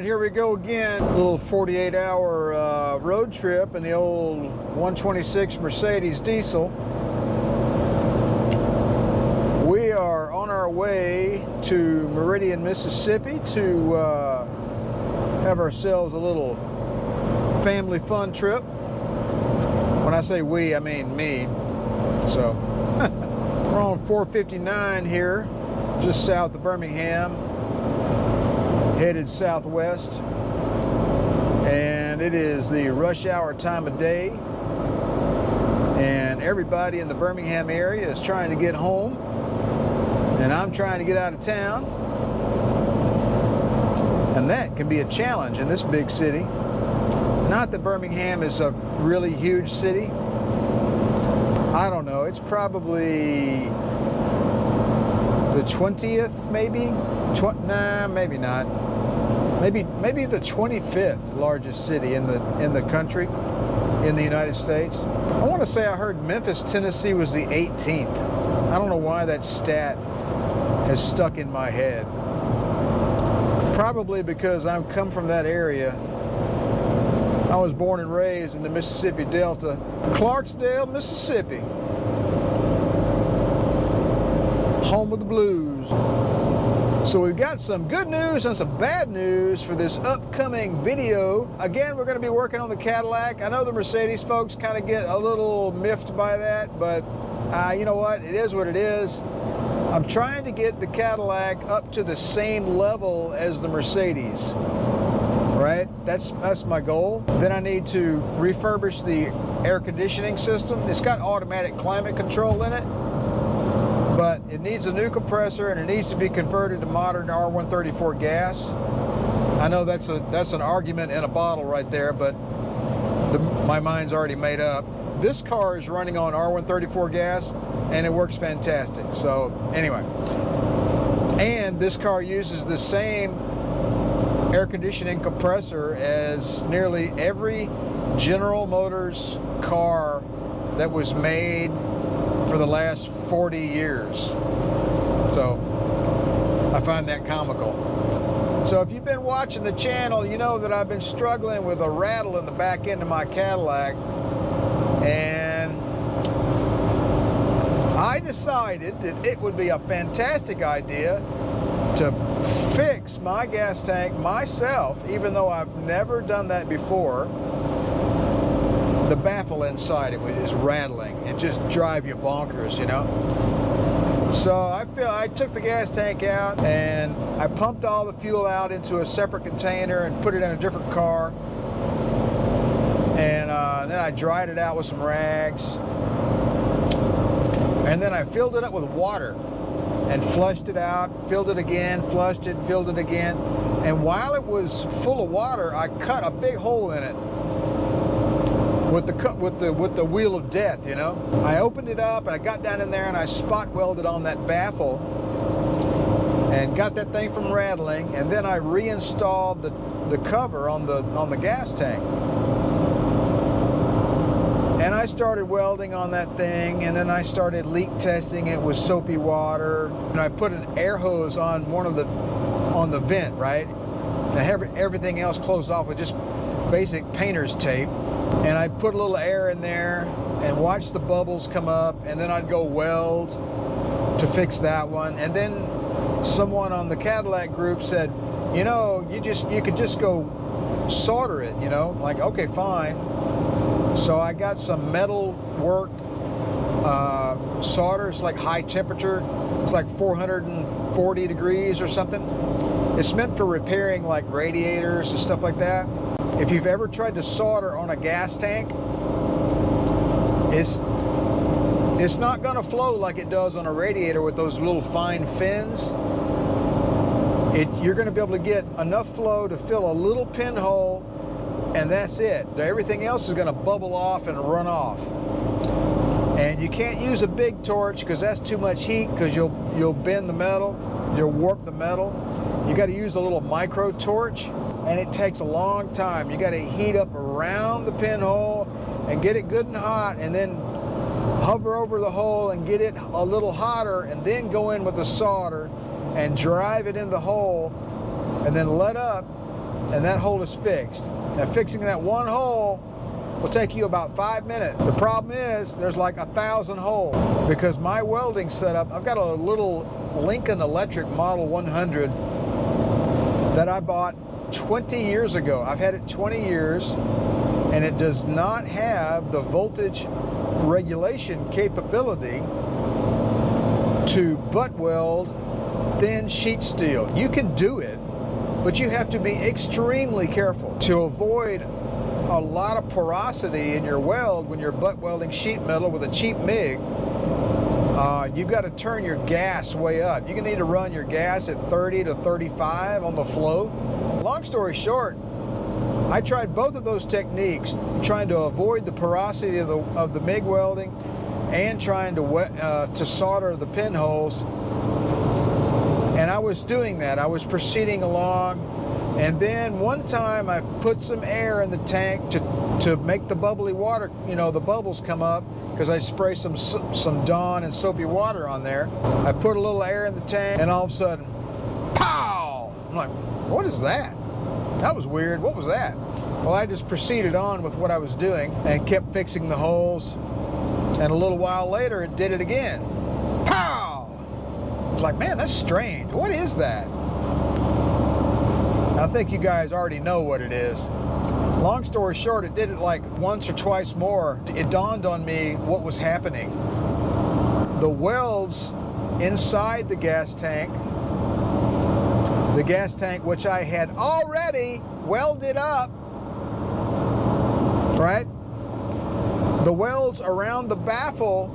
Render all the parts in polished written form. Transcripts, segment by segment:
here we go again. A little 48-hour road trip in the old 126 Mercedes diesel. We are on our way to Meridian, Mississippi to have ourselves a little family fun trip. When I say we, I mean me. So we're on 459 here, just south of Birmingham, headed southwest, and it is the rush hour time of day, and everybody in the Birmingham area is trying to get home, and I'm trying to get out of town, and that can be a challenge in this big city. Not that Birmingham is a really huge city. I don't know, it's probably the 20th maybe? Nah, maybe not. Maybe the 25th largest city in the country, in the United States. I want to say I heard Memphis, Tennessee was the 18th. I don't know why that stat has stuck in my head. Probably because I come from that area. I was born and raised in the Mississippi Delta, Clarksdale, Mississippi. Home of the blues. So we've got some good news and some bad news for this upcoming video. Again, we're going to be working on the Cadillac. I know the Mercedes folks kind of get a little miffed by that, but you know what? It is what it is. I'm trying to get the Cadillac up to the same level as the Mercedes. Right? That's my goal. Then I need to refurbish the air conditioning system. It's got automatic climate control in it, but it needs a new compressor and it needs to be converted to modern R134 gas. I know that's an argument in a bottle right there, but my mind's already made up. This car is running on R134 gas and it works fantastic. So anyway, and this car uses the same air conditioning compressor as nearly every General Motors car that was made for the last 40 years. So I find that comical. So if you've been watching the channel, you know that I've been struggling with a rattle in the back end of my Cadillac, and I decided that it would be a fantastic idea to fix my gas tank myself, even though I've never done that before. The baffle inside it is rattling and just drive you bonkers, you know. So I took the gas tank out and I pumped all the fuel out into a separate container and put it in a different car, and then I dried it out with some rags, and then I filled it up with water and flushed it out, filled it again, flushed it, filled it again. And while it was full of water, I cut a big hole in it with the wheel of death, you know. I opened it up and I got down in there and I spot welded on that baffle and got that thing from rattling, and then I reinstalled the cover on the gas tank. And I started welding on that thing, and then I started leak testing it with soapy water. And I put an air hose on on the vent, right? And everything else closed off with just basic painter's tape. And I'd put a little air in there and watch the bubbles come up, and then I'd go weld to fix that one. And then someone on the Cadillac group said, you know, you could just go solder it, you know, like, okay, fine. So I got some metal work solder. It's like high temperature. It's like 440 degrees or something. It's meant for repairing like radiators and stuff like that. If you've ever tried to solder on a gas tank, it's not going to flow like it does on a radiator with those little fine fins. You're going to be able to get enough flow to fill a little pinhole, and that's it. Everything else is going to bubble off and run off. And you can't use a big torch because that's too much heat, because you'll bend the metal, you'll warp the metal. You got to use a little micro torch, and it takes a long time. You got to heat up around the pinhole and get it good and hot, and then hover over the hole and get it a little hotter, and then go in with the solder and drive it in the hole, and then let up and that hole is fixed. Now fixing that one hole will take you about 5 minutes. The problem is there's like 1,000 holes because my welding setup, I've got a little Lincoln Electric Model 100 that I bought 20 years ago. I've had it 20 years and it does not have the voltage regulation capability to butt weld thin sheet steel. You can do it, but you have to be extremely careful to avoid a lot of porosity in your weld when you're butt welding sheet metal with a cheap MIG. You've got to turn your gas way up. You can need to run your gas at 30 to 35 on the flow. Long story short, I tried both of those techniques, trying to avoid the porosity of the MIG welding and trying to solder the pinholes. And I was doing that. I was proceeding along. And then one time I put some air in the tank to make the bubbly water, you know, the bubbles come up, because I spray some Dawn and soapy water on there. I put a little air in the tank and all of a sudden, pow! I'm like, what is that? That was weird. What was that? Well, I just proceeded on with what I was doing and kept fixing the holes. And a little while later, it did it again. Pow! I was like, man, that's strange. What is that? I think you guys already know what it is. Long story short, it did it like once or twice more. It dawned on me what was happening. The welds inside the gas tank which I had already welded up, right? The welds around the baffle,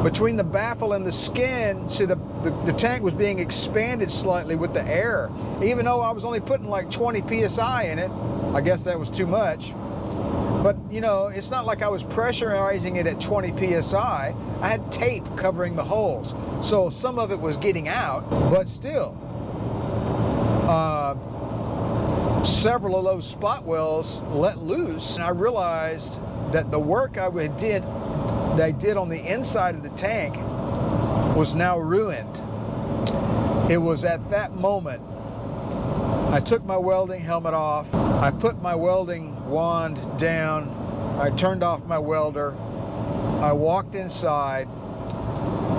between the baffle and the skin, see the tank was being expanded slightly with the air. Even though I was only putting like 20 PSI in it, I guess that was too much. But you know, it's not like I was pressurizing it at 20 PSI. I had tape covering the holes. So some of it was getting out, but still. Several of those spot welds let loose, and I realized that the work I did on the inside of the tank was now ruined. It was at that moment I took my welding helmet off, I put my welding wand down, I turned off my welder, I walked inside,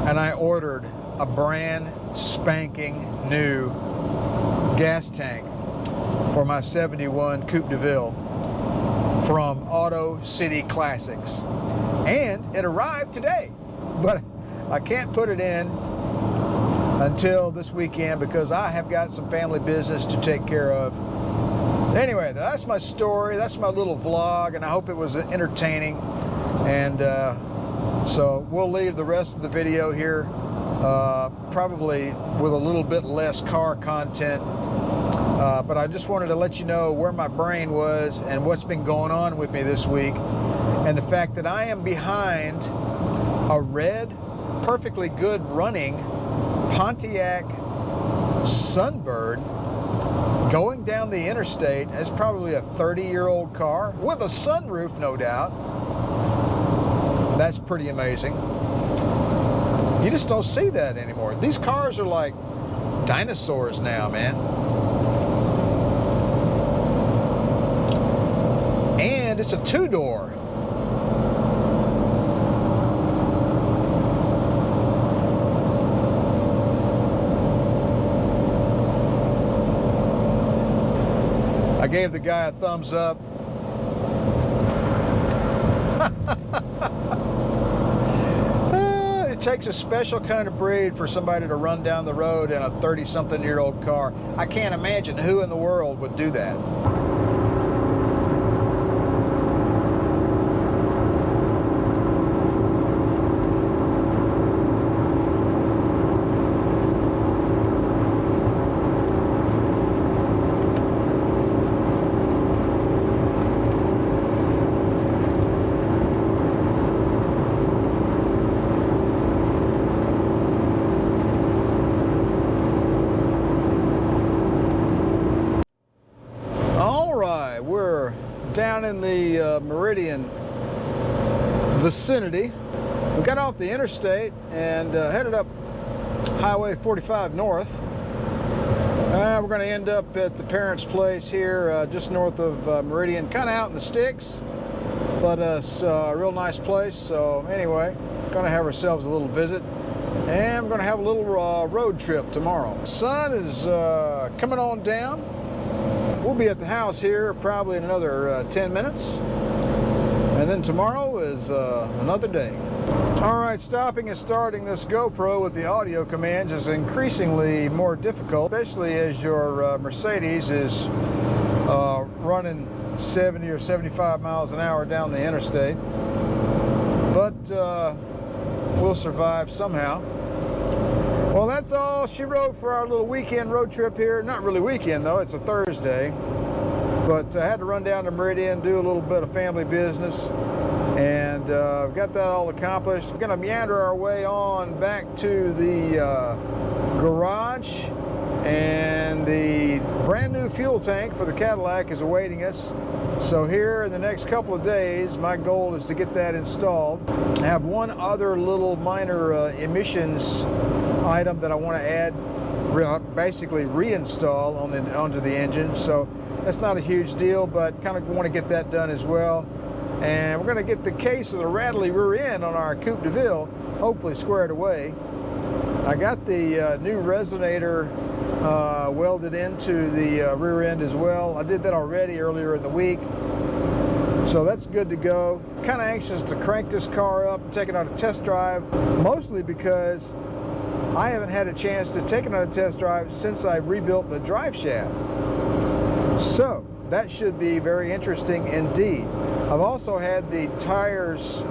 and I ordered a brand spanking new gas tank for my 71 Coupe DeVille from Auto City Classics. And it arrived today, but I can't put it in until this weekend because I have got some family business to take care of. Anyway, that's my story. That's my little vlog, and I hope it was entertaining. And so we'll leave the rest of the video here, probably with a little bit less car content. But I just wanted to let you know where my brain was and what's been going on with me this week. And the fact that I am behind a red, perfectly good running Pontiac Sunbird going down the interstate. It's probably a 30-year-old car with a sunroof, no doubt. That's pretty amazing. You just don't see that anymore. These cars are like dinosaurs now, man. And it's a two-door. I gave the guy a thumbs up. It takes a special kind of breed for somebody to run down the road in a 30-something-year-old car. I can't imagine who in the world would do that. Down in the Meridian vicinity. We got off the interstate and headed up Highway 45 north. We're going to end up at the parents' place here just north of Meridian, kind of out in the sticks, but it's a real nice place. So anyway, going to have ourselves a little visit, and we're going to have a little road trip tomorrow. Sun is coming on down. We'll be at the house here probably in another 10 minutes, and then tomorrow is another day. All right, stopping and starting this GoPro with the audio commands is increasingly more difficult, especially as your Mercedes is running 70 or 75 miles an hour down the interstate. But we'll survive somehow. Well, that's all she wrote for our little weekend road trip here. Not really weekend though, it's a Thursday. But I had to run down to Meridian, do a little bit of family business, and got that all accomplished. We're gonna meander our way on back to the garage, and the brand new fuel tank for the Cadillac is awaiting us. So here in the next couple of days, my goal is to get that installed. I have one other little minor emissions item that I want to add, basically reinstall onto the engine. So that's not a huge deal, but kind of want to get that done as well. And we're going to get the case of the rattly rear end on our Coupe Deville hopefully squared away. I got the new resonator welded into the rear end as well. I did that already earlier in the week, so that's good to go. Kind of anxious to crank this car up and take it on a test drive, mostly because I haven't had a chance to take it on a test drive since I rebuilt the drive shaft. So that should be very interesting indeed. I've also had the tires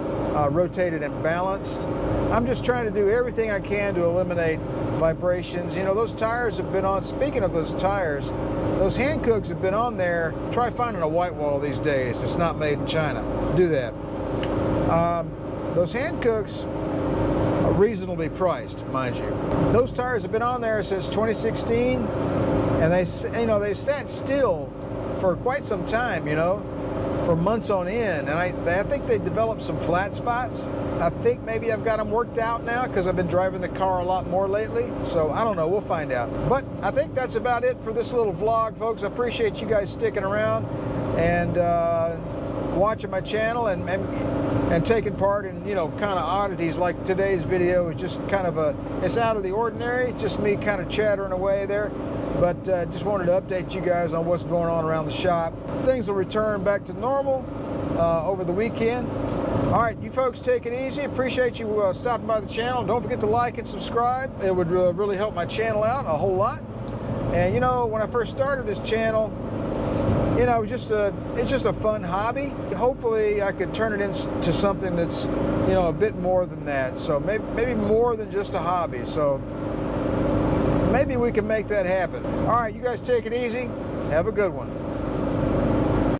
rotated and balanced. I'm just trying to do everything I can to eliminate vibrations. You know, those tires have been on, speaking of those tires, those Hancooks have been on there. Try finding a white wall these days. It's not made in China. Do that. Those Hancooks are reasonably priced, mind you. Those tires have been on there since 2016, and they've sat still for quite some time, you know, for months on end, and I think they developed some flat spots. I think maybe I've got them worked out now because I've been driving the car a lot more lately. So I don't know, we'll find out. But I think that's about it for this little vlog, folks. I appreciate you guys sticking around and watching my channel and taking part in, you know, kind of oddities like today's video is just kind of it's out of the ordinary, just me kind of chattering away there. But just wanted to update you guys on what's going on around the shop. Things will return back to normal over the weekend. All right, you folks take it easy. Appreciate you stopping by the channel. Don't forget to like and subscribe. It would really help my channel out a whole lot. And you know, when I first started this channel, you know, it's just a fun hobby. Hopefully I could turn it into something that's, you know, a bit more than that. So maybe more than just a hobby. So maybe we can make that happen. All right, you guys take it easy. Have a good one.